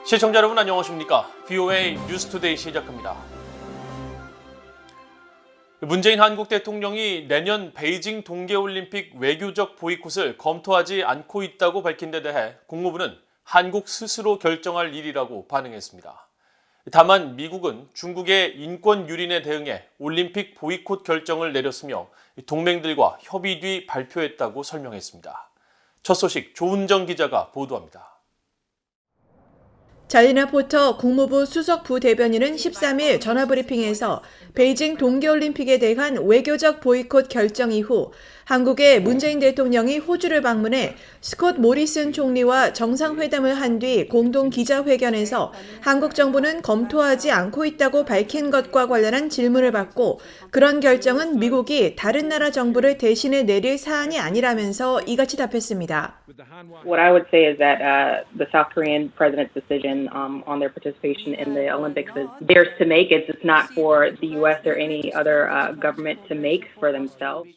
시청자 여러분 안녕하십니까? VOA 뉴스투데이 시작합니다. 문재인 한국 대통령이 내년 베이징 동계올림픽 외교적 보이콧을 검토하지 않고 있다고 밝힌 데 대해 국무부는 한국 스스로 결정할 일이라고 반응했습니다. 다만 미국은 중국의 인권 유린에 대응해 올림픽 보이콧 결정을 내렸으며 동맹들과 협의 뒤 발표했다고 설명했습니다. 첫 소식 조은정 기자가 보도합니다. 잘리나 포터 국무부 수석 부대변인은 13일 전화브리핑에서 베이징 동계올림픽에 대한 외교적 보이콧 결정 이후 한국의 문재인 대통령이 호주를 방문해 스콧 모리슨 총리와 정상회담을 한 뒤 공동 기자회견에서 한국 정부는 검토하지 않고 있다고 밝힌 것과 관련한 질문을 받고 그런 결정은 미국이 다른 나라 정부를 대신해 내릴 사안이 아니라면서 이같이 답했습니다. What I would say is that the South Korean president's decision on their participation in the Olympics is theirs to make. It's not for the U.S. or any other government to make for themselves.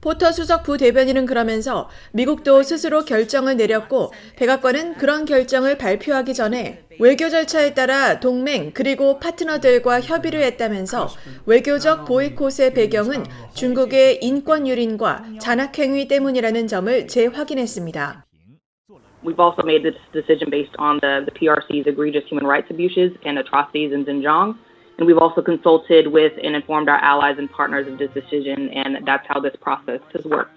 포터 수석 부대변인은 그러면서 미국도 스스로 결정을 내렸고 백악관은 그런 결정을 발표하기 전에 외교 절차에 따라 동맹 그리고 파트너들과 협의를 했다면서 외교적 보이콧의 배경은 중국의 인권 유린과 잔악행위 때문이라는 점을 재확인했습니다. We've also made this decision based on the PRC's egregious human rights abuses and atrocities in Xinjiang. And we've also consulted with and informed our allies and partners of this decision, and that's how this process has worked.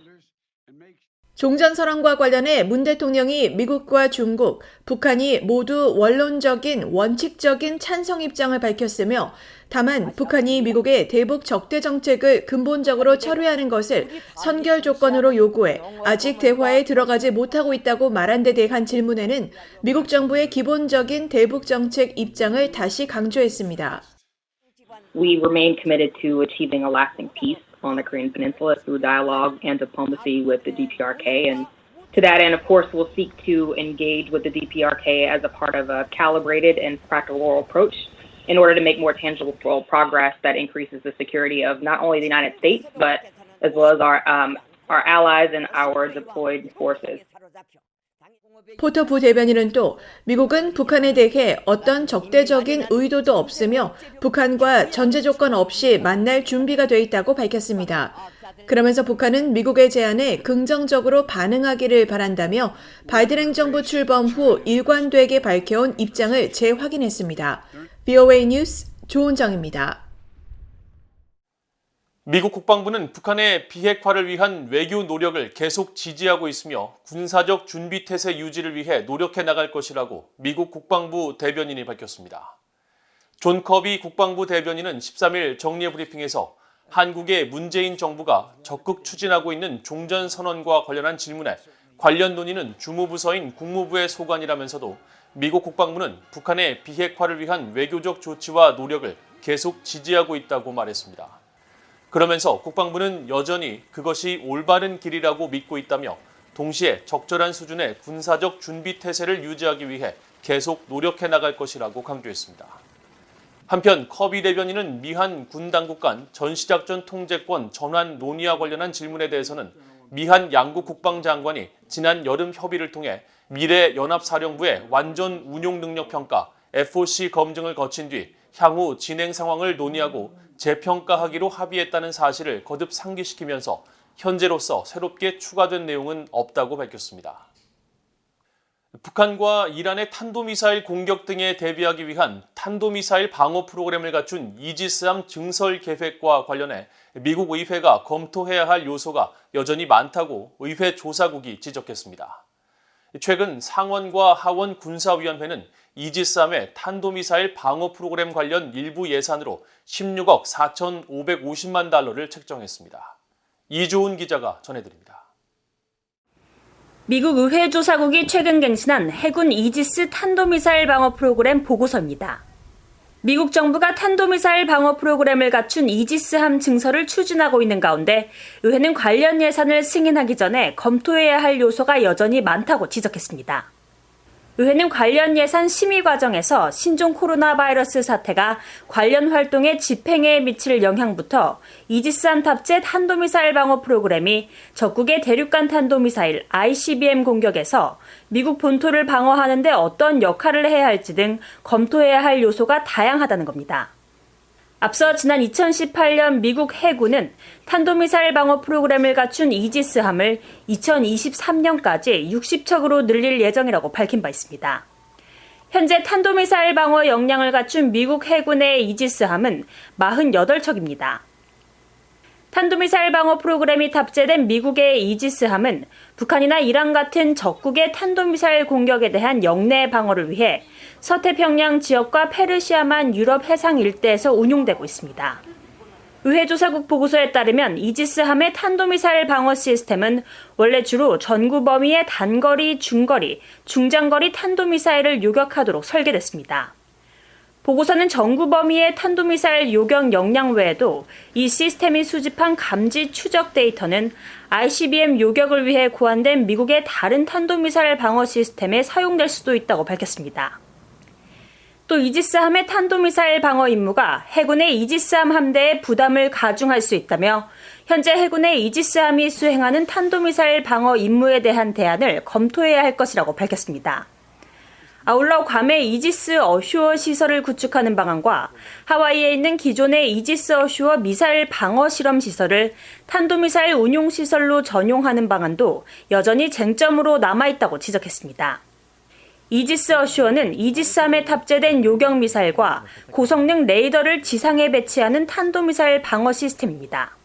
종전선언과 관련해 문 대통령이 미국과 중국, 북한이 모두 원론적인, 원칙적인 찬성 입장을 밝혔으며 다만 북한이 미국의 대북 적대 정책을 근본적으로 철회하는 것을 선결 조건으로 요구해 아직 대화에 들어가지 못하고 있다고 말한 데 대한 질문에는 미국 정부의 기본적인 대북 정책 입장을 다시 강조했습니다. We remain committed to achieving a lasting peace on the Korean Peninsula through dialogue and diplomacy with the DPRK. And to that end, of course, we'll seek to engage with the DPRK as a part of a calibrated and practical approach in order to make more tangible progress that increases the security of not only the United States, but as well as our allies and our deployed forces. 포터 부대변인은 또 미국은 북한에 대해 어떤 적대적인 의도도 없으며 북한과 전제 조건 없이 만날 준비가 돼 있다고 밝혔습니다. 그러면서 북한은 미국의 제안에 긍정적으로 반응하기를 바란다며 바이든 행정부 출범 후 일관되게 밝혀온 입장을 재확인했습니다. VOA 뉴스 조은정입니다. 미국 국방부는 북한의 비핵화를 위한 외교 노력을 계속 지지하고 있으며 군사적 준비 태세 유지를 위해 노력해 나갈 것이라고 미국 국방부 대변인이 밝혔습니다. 존 커비 국방부 대변인은 13일 정례 브리핑에서 한국의 문재인 정부가 적극 추진하고 있는 종전선언과 관련한 질문에 관련 논의는 주무부서인 국무부의 소관이라면서도 미국 국방부는 북한의 비핵화를 위한 외교적 조치와 노력을 계속 지지하고 있다고 말했습니다. 그러면서 국방부는 여전히 그것이 올바른 길이라고 믿고 있다며 동시에 적절한 수준의 군사적 준비 태세를 유지하기 위해 계속 노력해 나갈 것이라고 강조했습니다. 한편 커비 대변인은 미한 군 당국 간 전시작전 통제권 전환 논의와 관련한 질문에 대해서는 미한 양국 국방장관이 지난 여름 협의를 통해 미래 연합사령부의 완전 운용 능력 평가 FOC 검증을 거친 뒤 향후 진행 상황을 논의하고 재평가하기로 합의했다는 사실을 거듭 상기시키면서 현재로서 새롭게 추가된 내용은 없다고 밝혔습니다. 북한과 이란의 탄도미사일 공격 등에 대비하기 위한 탄도미사일 방어 프로그램을 갖춘 이지스함 증설 계획과 관련해 미국 의회가 검토해야 할 요소가 여전히 많다고 의회 조사국이 지적했습니다. 최근 상원과 하원 군사위원회는 이지스함의 탄도미사일 방어 프로그램 관련 일부 예산으로 16억 4,550만 달러를 책정했습니다. 이조은 기자가 전해드립니다. 미국 의회 조사국이 최근 갱신한 해군 이지스 탄도미사일 방어 프로그램 보고서입니다. 미국 정부가 탄도미사일 방어 프로그램을 갖춘 이지스함 증설을 추진하고 있는 가운데 의회는 관련 예산을 승인하기 전에 검토해야 할 요소가 여전히 많다고 지적했습니다. 의회는 관련 예산 심의 과정에서 신종 코로나 바이러스 사태가 관련 활동의 집행에 미칠 영향부터 이지스함 탑재 탄도미사일 방어 프로그램이 적국의 대륙간 탄도미사일 ICBM 공격에서 미국 본토를 방어하는 데 어떤 역할을 해야 할지 등 검토해야 할 요소가 다양하다는 겁니다. 앞서 지난 2018년 미국 해군은 탄도미사일 방어 프로그램을 갖춘 이지스함을 2023년까지 60척으로 늘릴 예정이라고 밝힌 바 있습니다. 현재 탄도미사일 방어 역량을 갖춘 미국 해군의 이지스함은 48척입니다. 탄도미사일 방어 프로그램이 탑재된 미국의 이지스함은 북한이나 이란 같은 적국의 탄도미사일 공격에 대한 영내 방어를 위해 서태평양 지역과 페르시아만 유럽 해상 일대에서 운용되고 있습니다. 의회 조사국 보고서에 따르면 이지스함의 탄도미사일 방어 시스템은 원래 주로 전구 범위의 단거리, 중거리, 중장거리 탄도미사일을 요격하도록 설계됐습니다. 보고서는 전구 범위의 탄도미사일 요격 역량 외에도 이 시스템이 수집한 감지 추적 데이터는 ICBM 요격을 위해 고안된 미국의 다른 탄도미사일 방어 시스템에 사용될 수도 있다고 밝혔습니다. 또 이지스함의 탄도미사일 방어 임무가 해군의 이지스함 함대에 부담을 가중할 수 있다며 현재 해군의 이지스함이 수행하는 탄도미사일 방어 임무에 대한 대안을 검토해야 할 것이라고 밝혔습니다. 아울러 괌에 이지스 어슈어 시설을 구축하는 방안과 하와이에 있는 기존의 이지스 어슈어 미사일 방어 실험 시설을 탄도미사일 운용 시설로 전용하는 방안도 여전히 쟁점으로 남아있다고 지적했습니다. 이지스 어슈어는 이지스함에 탑재된 요격 미사일과 고성능 레이더를 지상에 배치하는 탄도미사일 방어 시스템입니다.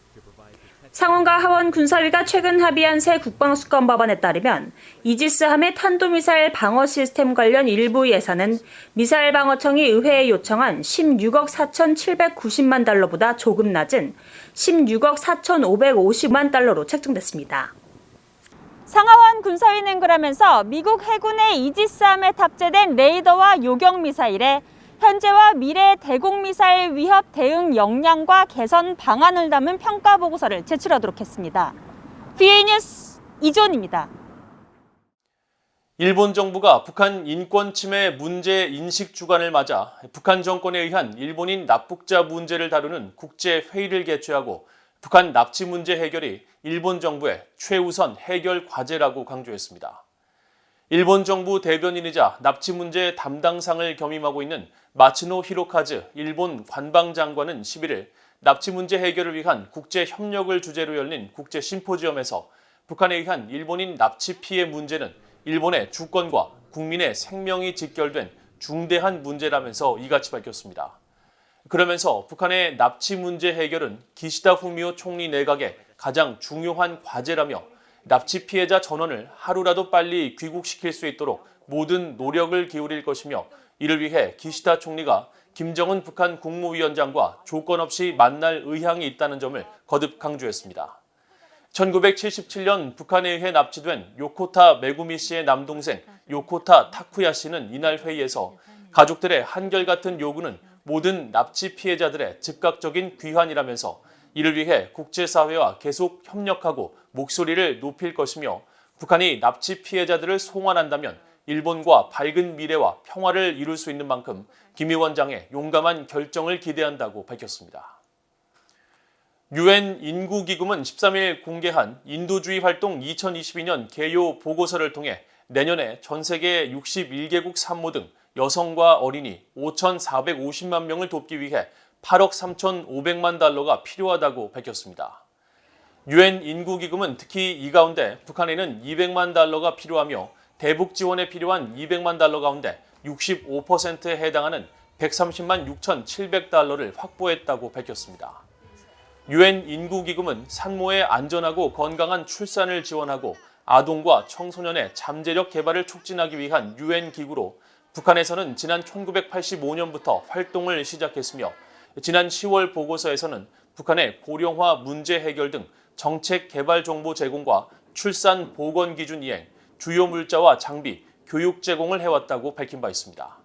상원과 하원 군사위가 최근 합의한 새 국방수권 법안에 따르면 이지스함의 탄도미사일 방어 시스템 관련 일부 예산은 미사일 방어청이 의회에 요청한 16억 4,790만 달러보다 조금 낮은 16억 4,550만 달러로 책정됐습니다. 상하원 군사위는 그러면서 미국 해군의 이지스함에 탑재된 레이더와 요격 미사일에 현재와 미래 대공미사일 위협 대응 역량과 개선 방안을 담은 평가 보고서를 제출하도록 했습니다. VA 뉴스 이존입니다. 일본 정부가 북한 인권 침해 문제 인식 주간을 맞아 북한 정권에 의한 일본인 납북자 문제를 다루는 국제 회의를 개최하고 북한 납치 문제 해결이 일본 정부의 최우선 해결 과제라고 강조했습니다. 일본 정부 대변인이자 납치 문제 담당상을 겸임하고 있는 마츠노 히로카즈 일본 관방장관은 11일 납치 문제 해결을 위한 국제 협력을 주제로 열린 국제 심포지엄에서 북한에 의한 일본인 납치 피해 문제는 일본의 주권과 국민의 생명이 직결된 중대한 문제라면서 이같이 밝혔습니다. 그러면서 북한의 납치 문제 해결은 기시다 후미오 총리 내각의 가장 중요한 과제라며 납치 피해자 전원을 하루라도 빨리 귀국시킬 수 있도록 모든 노력을 기울일 것이며 이를 위해 기시다 총리가 김정은 북한 국무위원장과 조건 없이 만날 의향이 있다는 점을 거듭 강조했습니다. 1977년 북한에 의해 납치된 요코타 메구미 씨의 남동생 요코타 타쿠야 씨는 이날 회의에서 가족들의 한결같은 요구는 모든 납치 피해자들의 즉각적인 귀환이라면서 이를 위해 국제사회와 계속 협력하고 목소리를 높일 것이며 북한이 납치 피해자들을 송환한다면 일본과 밝은 미래와 평화를 이룰 수 있는 만큼 김 위원장의 용감한 결정을 기대한다고 밝혔습니다. 유엔 인구기금은 13일 공개한 인도주의 활동 2022년 개요 보고서를 통해 내년에 전 세계 61개국 산모 등 여성과 어린이 5,450만 명을 돕기 위해 8억 3,500만 달러가 필요하다고 밝혔습니다. 유엔 인구기금은 특히 이 가운데 북한에는 200만 달러가 필요하며 대북 지원에 필요한 200만 달러 가운데 65%에 해당하는 130만 6,700달러를 확보했다고 밝혔습니다. 유엔 인구기금은 산모의 안전하고 건강한 출산을 지원하고 아동과 청소년의 잠재력 개발을 촉진하기 위한 유엔 기구로 북한에서는 지난 1985년부터 활동을 시작했으며 지난 10월 보고서에서는 북한의 고령화 문제 해결 등 정책 개발 정보 제공과 출산 보건 기준 이행, 주요 물자와 장비, 교육 제공을 해왔다고 밝힌 바 있습니다.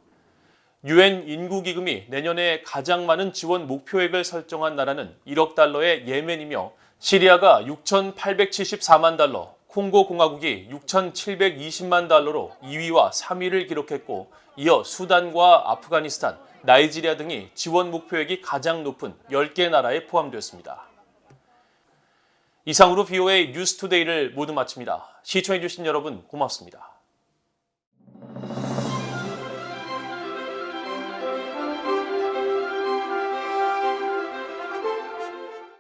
유엔 인구기금이 내년에 가장 많은 지원 목표액을 설정한 나라는 1억 달러의 예멘이며 시리아가 6,874만 달러, 콩고 공화국이 6,720만 달러로 2위와 3위를 기록했고 이어 수단과 아프가니스탄, 나이지리아 등이 지원 목표액이 가장 높은 10개 나라에 포함되었습니다. 이상으로 VOA 뉴스투데이를 모두 마칩니다. 시청해주신 여러분 고맙습니다.